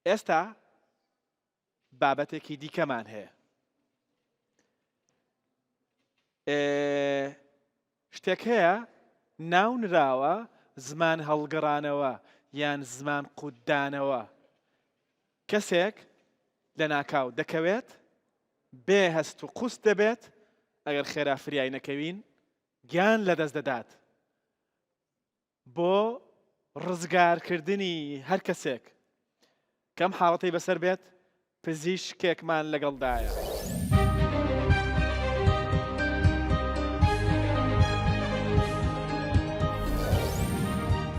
ئێستا بابەتێکی دیکەمان هەیە. شتێک هەیە ناونراوە زمان هەڵگەڕانەوە یان زمان قوددانەوە. کەسێک لە ناکاو دەکەوێت بێ هەست و قوست دەبێت ئەگەر خێرا فریای نەکەوین گیان لەدەست دەدات. بۆ ڕزگارکردنی هەر کەسێک کەم حاڵەتی بەسەر بێت پزیشکێکمان لەگەڵدایە.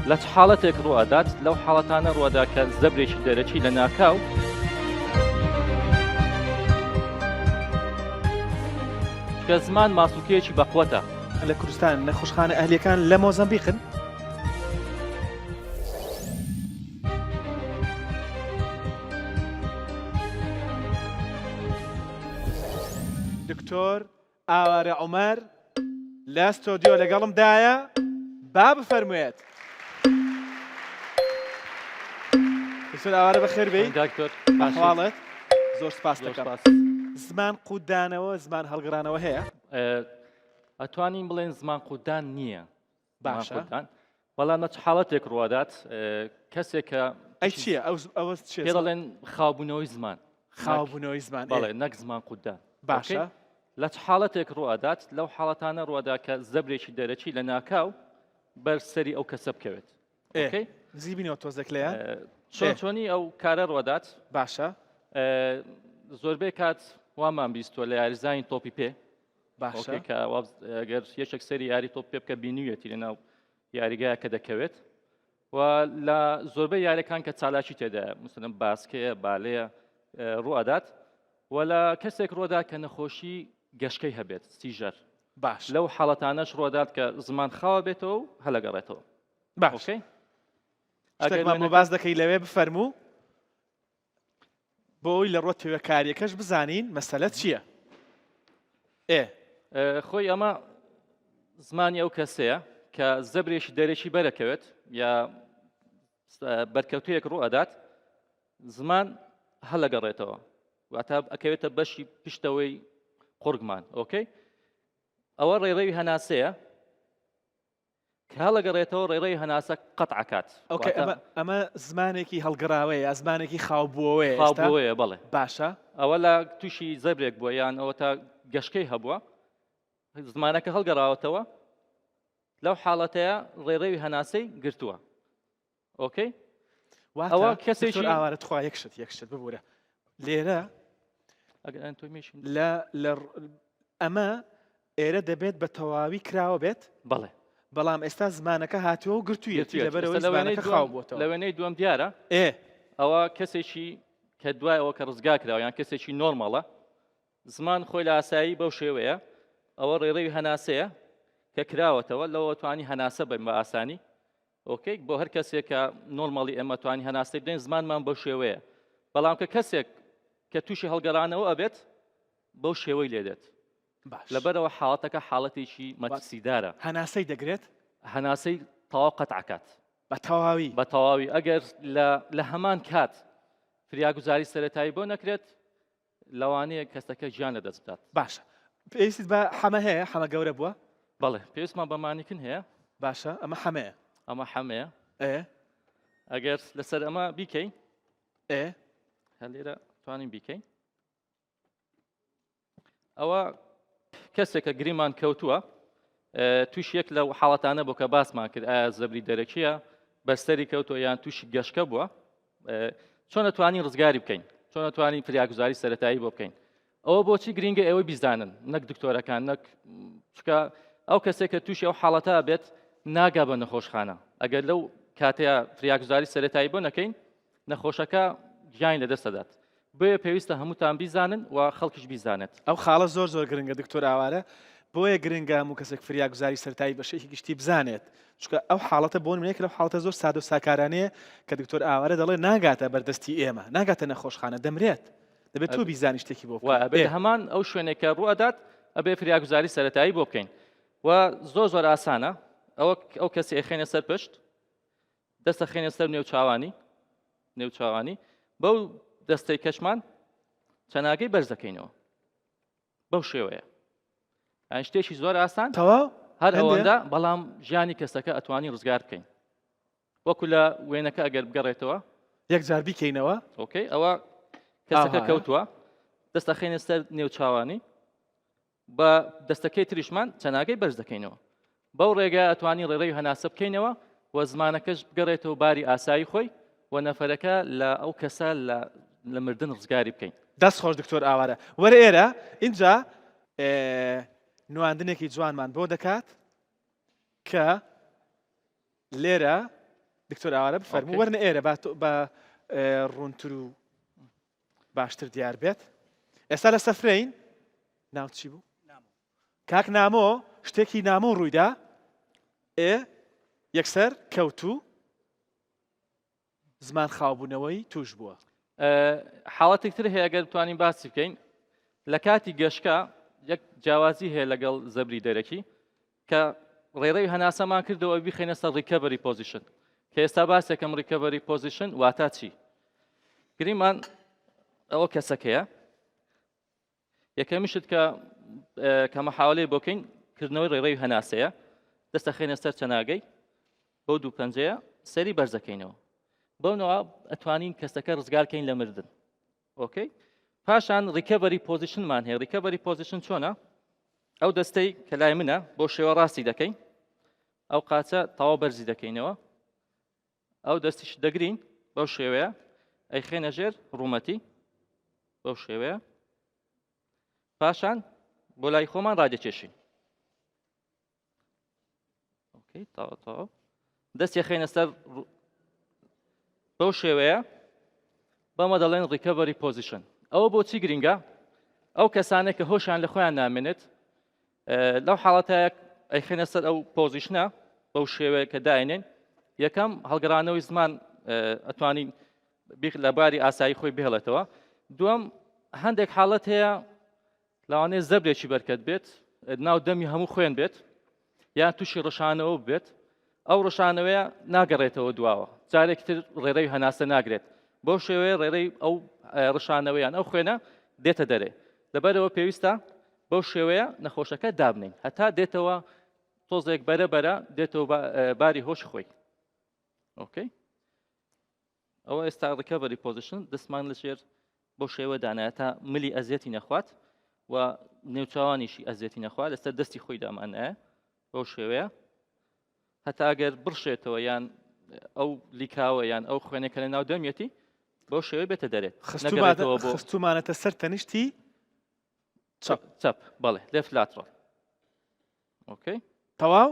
لە چ حاڵەتێک ڕوئەدات لەو حاڵەتانە ڕوەدا کە زەبرێکی دەرەچی لە ناکاو کە زمان ماسوولکەیەکی بەقوەتە. لە کوردستان نەخۆشخانە ئەهلیەکان لە مۆزەمبیقن. دکتۆر ئاوارە عومەر لە ستۆدیۆ لەگەڵمدایە، با بفەرموویێت. دکتۆر ئاوارە بەخێر بێی. ئەحواڵت زۆر سپاس دەکەم. زمان قوددانەوە زمان هەڵگەڕانەوە هەیە؟ ئەتوانین بڵێن زمان قوددان نییە. باشە. بەڵام لە چ حاڵەتێک ڕوادات کەسێک کە ئەی چییە؟ ئەوە پێ دەڵێن خاوبوونەوەی زمان. خاوبوونەوەی زمان. بەڵێ نەک زمان قوددان. باشە. لە چ حاڵەتێک ڕوئەدات لەو حاڵەتانە ڕوەدا کە زەبرێکی دەرەچی لە ناکاو بەرسەری ئەو کەسە بکەوێت. زیبینەوە تۆزێک لەیە چۆنی ئەو کارە ڕوەدات. باشە. زۆربەی کات وامان بیستوە لە یاریزانی تۆپی پێ. باشە. کە ئەگەر یەکێک سەری یاری تۆپ پێ بکە بینیوێتی لەناو یاریگایە کە دەکەوێت و لە زۆربەی یاریەکان کە چالاکی تێدایە مثلەن باسکەیە بالەیە ڕوئەدات و لە کەسێک ڕۆدا کە نەخۆشی گەشکەی هەبێت سیژەر. باش. لەو حاڵەتانەش ڕۆدات کە زمان خاوە بێتەوە و هەلەگەڕێتەوە. باش. شتێکمان بۆ باز دەکەی لەوێ بفەرموو بۆی لە ڕۆ تێوەکاریەکەش بزانین مەسەلە چییە؟ خۆی ئەمە زمانی ئەو کەسەیە کە زەبرێکی دەرێکی بەرەکەوێت یا بەرکەوتویەک ڕوئەدات زمان هەلەگەڕێتەوە واتە ئەکەوێتە بەشی پشتەوەی قورگمان. ئۆکەی ئەوە ڕێڕەوی هەناسەیە کە هەڵەگەڕێتەوە ڕێڕەوی هەناسە قەتعکات. ئەمە زمانێکی هەڵگەڕاوەیە زمانێکی خاوبووەوەیە. خاوبووەیە بەڵێ. باشە. ئەوە لە تووشی زەبرێک بووە یان ئەوە تا گەشکەی هەبووە زمانەکە هەڵگەڕاوەتەوە لەو حاڵەتەیە ڕێڕەوی هەناسەی گرتووە. ئۆکەی ئەوە کەسێکی ئاوارە تخوا یەکشت ببوورە لێرە لە ئەمە ئێرە دەبێت بە تەواوی کراوە بێت. بەڵێ. بەڵام ئێستا زمانەکە هاتووە و گرتوویەتی لەبەرەوەی زمانەکە خاو بووەتەوە. لە وێنەی دووەم دیارە ئەوە کەسێکی کە دوای ئەوە کە ڕزگا کراوە یان کەسێکی نۆرماڵە زمان خۆی لە ئاسایی بەو شێوەیە ئەوە ڕێڕەوی هەناسەیە کە کراوەتەوە لەوە توانی هەناسە بن بە ئاسانی. ئۆکەی بۆ هەر کەسێک کە نۆرماڵی ئێمە توانی هەناسەی بدەین زمانمان بەو شێوەیە. بەڵام کە کەسێک کە تووشی هەڵگەڕانەوە ئەبێت بەو شێوەی لێدێت. لەبەرەوە حاڵەتەکە حاڵەتێکی مەترسیدارە. هەناسەی دەگرێت هەناسەی تەواو قەتعکات بە تەواوی. بە تەواوی ئەگەر لە هەمان کات فریاگوزاری سەرەتایی بۆ نەکرێت لەوانەیە کەسەکە ژیان لەدەست بدات. باشە. پێویستیت بە حەمە هەیە؟ حەمە گەورە بووە؟ بەڵێ پێویستمان بە مانیکن هەیە. باشە ئەمە حەمەیە. ئەمە حەمەیە. ئەگەر لەسەر ئەمە بیکەین هەلێرە توانین بیکەین. ئەوە کەسێکە گریمان کەوتووە تووش یەک لەو حاڵەتانە بۆ کە باسمان کرد ئایا زەبری دەرەکیە بەستەری کەوتووە یان تووشی گەشکە بووە چۆن نەتوانین ڕزگاری بکەین چۆن نەتوانین فریاگوزاری سەرەتایی بۆ بکەین. ئەوە بۆچی گرینگە ئێوە بیزانن نەک دکتۆرەکان نەک چکە ئەو کەسێک کە تووشی ئەو حاڵەتە بێت ناگا بە نەخۆشخانە. ئەگەر لەو کاتەیە فریاگوزاری سەرەتایی بۆ نەکەین نەخۆشەکە گیانی لەدەست دەدات. بۆیە پێویستە هەمووتان بیزانن و خەڵکیش بیزانێت. ئەو خاڵە زۆر گرنگە دکتۆر ئاوارە بۆیە گرنگە هەموو کەسێک فریاگوزاری سەرەتایی بەشێکی گشتی بزانێت چونکە ئەو حاڵەتە بۆ نمونەیەک لەو حاڵەتە زۆر سادە و ساکارانەیە کە دکتۆر ئاوارە دەڵێ ناگاتە بەردەستی ئێمە ناگاتە نەخۆشخانە دەمرێت دەبێت تۆ بیزانی شتێکی بۆ بکەیت. هەمان ئەو شوێنێکە ڕوئەدات ئەبێ فریاگوزاری سەرەتایی بۆ بکەین و زۆر ئاسانە. ئەو کەسی ئەخێنە سەر پشت دەستە خێنە سەر نێو چاوانی نێوچاوانی بەو دەستەی کەشمان چەناگەی بەرز دەکەینەوە بەو شێوەیە ئەن شتێکی زۆر ئاسان تەواو هەر ئەوەندە بەڵام ژیانی کەسەکە ئەتوانی ڕزگار بکەین وەکو لە وێنەکە ئەگەر بگەڕێتەوە یەک جار بیکەینەوە ئۆکەی ئەوە کەسەکە ئاها. کەوتووە دەستە خێنە سەر نێوچاوانی بە دەستەکەی تریشمان چەناگەی بەرز دەکەینەوە بەو ڕێگە ئەتوانی ڕێڕەی هەناسە بکەینەوە و زمانەکەش بگەڕێتەوە باری ئاسایی خۆی و نەفەرەکە لە ئەو کەسە لە مردن ڕزگاری بکەین دەست خۆش دکتۆر ئاوارە وەرە ئێرە اینجا نواندنێکی جوانمان بۆ دەکات کە لێرە دکتۆر ئاوارە بفەرموو ئۆکەی. وەرنە ئێرە بە ڕوونتر و باشتر دیار بێت ئێستا لە سەفرەین ناو چی بوو کاک نامۆ شتێکی نامۆ ڕوویدا یەکسەر کەوتوو زمان خاوبوونەوەی توش بووە حاڵەتێک تر هەیە ئەگەر بتوانین باسی بکەین لە کاتی گەشتکە یەک جیاوازی هەیە لەگەڵ زەبری دەرەکی کە ڕێڕەی هەناسەمان کردەوە بیخێنە سەر ڕیکەڤەری پۆزیشن کە ئێستا باسێکم ڕیکەڤەری پۆزیشن واتە چی گریمان ئەوە کەسەکەیە یەکەمیشت کە مەحاولەی بۆکەین کردنەوەی ڕێڕەی هەناسەیە دەستە خێنە سەر چەناگەی بەو دوو پەنجەیە سەری بەرزەکەینەوە بەونەوە ئەتوانین کەسەکە ڕزگارکەین لە مردن ئۆکەی پاشان ڕیکەڤەری پۆزیشنمان هەیە ڕیکەڤەری پۆزیشن چۆنە ئەو دەستەی کە لای منە بۆ شێوە ڕاستی دەکەین ئەو قاچە تەواو بەرزی دەکەینەوە ئەو دەستیش دەگرین بەو شێوەیە ئەی خێنە ژێر ڕوومەتی بەو شێوەیە پاشان بۆ لای خۆمان ڕادێکێشین ئۆکەی تەواو دەستی خێنە سەر بەو شێوەیە بەمە دەڵێن ڕیکەڤەری پۆزیشن ئەوە بۆچی گرینگە ئەو کەسانێک کە هۆشیان لە خۆیان نامێنێت لەو حاڵەتەیە ئەی خێنە سەر ئەو پۆزیشنە بەو شێوەیە کە داینێن یەکەم هەڵگەڕانەوەی زمان ئەتوانین لە باری ئاسایی خۆی بهێڵێتەوە دووەم هەندێک حاڵەت هەیە لەوانەیە زەبرێکی بەرکەت بێت ناو دەمی هەموو خوێن بێت یان تووشی ڕەشانەوە بێت ئەو ڕەشانەوەیە ناگەڕێتەوە دواوە جارێک تر ڕێڕەی هەناسە ناگرێت بۆ شێوەیە ڕێڕەی ئەو ڕەشانەوەیان ئەو خوێنە دێتە دەرێ لەبەرەوە پێویستە بەو شێوەیە نەخۆشەکە دابنین هەتا دێتەوە تۆزێک بەرەبەرە دێتەوە باری هۆش خۆی ئۆکەی ئەوە ئێستا ڕیکەڤەری پۆزیشن دەستمان لەژێر بۆ شێوە دانایە تا ملی ئەزیەتی نەخوات و نێوچاوانیشی ئەزیەتی نەخوات لەسەر دەستی خۆی دامانایە بەو شێوەیە هەتا ئەگەر بڕشێتەوە یان ئەو لیکاوە یان ئەو خوێنێکە لە ناو دەمیەتی بەو شێوەی بێتە دەرێت خستومانەتە سەر تەنیشتی چەپ بەڵێ لێفت لاتڕۆ ئۆکەی تەواو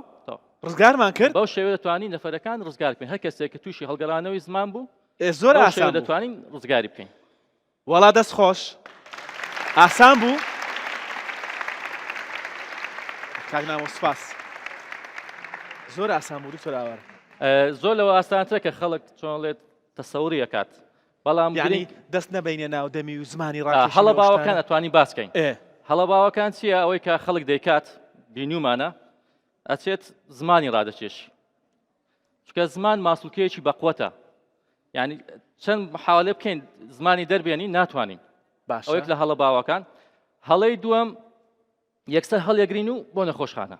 ڕزگارمان کرد بەو شێوە دەتوانین نەفەرەکان ڕزگار بکەین هەر کەسێک کە تووشی هەڵگەڕانەوەی زمان بوو زۆر بەو شێوە ئاسان بوو. دەتوانین ڕزگاری بکەین وەڵا دەست خۆش ئاسان بوو کاکنامۆ سوپاس زۆر ئاسان بوو دکتۆر ئاوارە زۆر لەوە ئاسانترە کە خەڵک چۆن لێت تەسەوری ئەکات بەڵام یعنی دەست نەبینە ناو دەمی و زمانی هەڵە باوەکان ئەتوانی باسکەین ئێ هەڵە باوەکان چییە ئەوەی کە خەڵک دەیکات بینومانە ئەچێت زمانی ڕادەچێشی چکە زمان ماسوولکەیەکی بەقوەتە یعنی چەند محاولە بکەین زمانی دەربێنی ناتوانین باش ئەوەک لە هەڵە باوەکان هەڵەی دووەم یەکسەر هەڵێگرین و بۆ نەخۆشخانە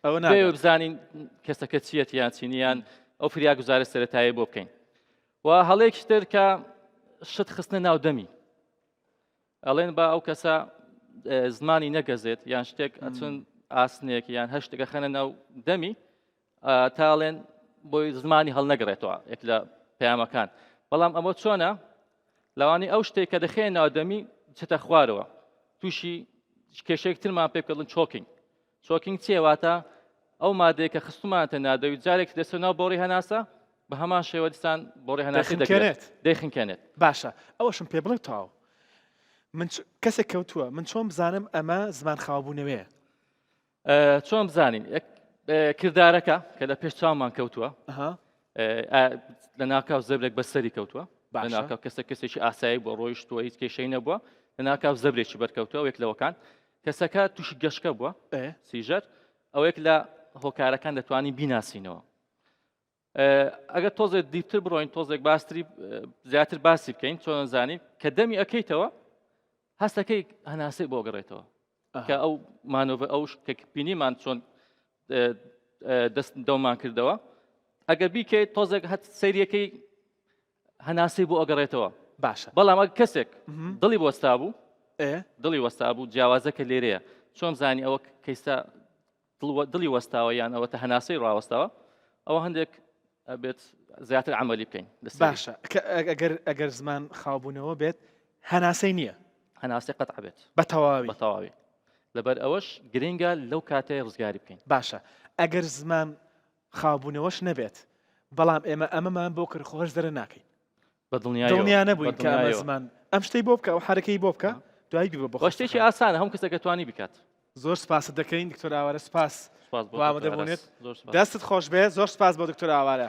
ئەوە پێوە بزانین کەسەکە چیەت یان چینیان ئەو فریاگوزارە سەرەتایی بۆ بکەین و هەڵەیەکی تر کە شت خستنە ناو دەمی ئەڵێن بە ئەو کەسە زمانی نەگەزێت یان شتێک ئەچون ئاسنێک یان هەر شتێکە خەنە ناو دەمی تاڵێن بۆی زمانی هەڵنەگەڕێتەوە یەک لە پەیامەکان بەڵام ئەمە چۆنە لەوانی ئەو شتێک کە دەخێن ناو دەمی چێتە خوارەوە تووشی کێشەیەک ترمان پێ بکەڵن چۆکینگ چۆکینگ چێواتە ئەو مادەیە کە خستومانتە نادەوی جارێک دەستێنەوە بۆڕی هەناسە بە هەمان شێوە دیسان بۆڕی هەناسی دەکرێت دەیخنکێنێت باشە ئەوەشم پێ بڵێ تاو من کەسێک کەوتووە من چۆن بزانم ئەمە زمان خاوبوونەوەیە چۆن بزانین کردارەکە کە لە پێش چاومان کەوتووە لە ناکاو زەبرێک بەسەری کەوتووە لە ناکاو کەسێکی ئاسایی بۆ ڕۆیشتووە هیچ کێشەی نەبووە لە ناکاو زەبرێکی بەرکەوتووە یەک لەوەکان کەسەکە تووشی گەشکە بووە سیژەر ئەوەیەک لە هۆکارەکان دەتوانین بیناسینەوە ئەگەر تۆزێک دیپتر بڕۆین تۆزێک باستری زیاتر باسی بکەین چۆن زانین کە دەمی ئەەکەیتەوە هەستەکەی هەناسەی بۆ گەڕێتەوە کە ئەو مانۆڤە ئەو کە بینیمان چۆن دەست دەومان کردەوە ئەگەر بیکەیت تۆزێک هەت سەیریەکەی هەناسەی بۆ ئەگەڕێتەوە باشە بەڵام ئەگە کەسێک دڵی وەستا بوو ئێ دڵی وەستا بوو جیاوازەکە لێرەیە چۆن زانی ئەوە کەیستا دڵی وەستاوە یان ئەوەتە هەناسەی ڕاوەستاوە ئەوە هەندێک ئەبێت زیاتر عملی بکەین باشە ئەگەر زمان خاوبوونەوە بێت هەناسەی نییە هەناسەی قەتع بێت بە تەواوی بە تەواوی لەبەر ئەوەش گرنگە لەو کاتەیە ڕزگاری بکەین باشە ئەگەر زمان خاوبوونەوەش نەبێت بەڵام ئێمە ئەمەمان بۆ کرد خۆش دەرە ناکەین بە دڵنیا نەبووین کە ئەمە زمان ئەم شتەی بۆ بکە و حرەکەی بۆ بکە دوای بی بۆ شتێکی ئاسانە هەم کەسێکە توانی بکات زۆر سپاس دەکەین دکتۆر ئاوارە سپاس سپاس بۆ وامەدەبوونێت زۆر سپاس. دەستت خۆش بێ زۆر سپاس بۆ دکتۆر ئاوارە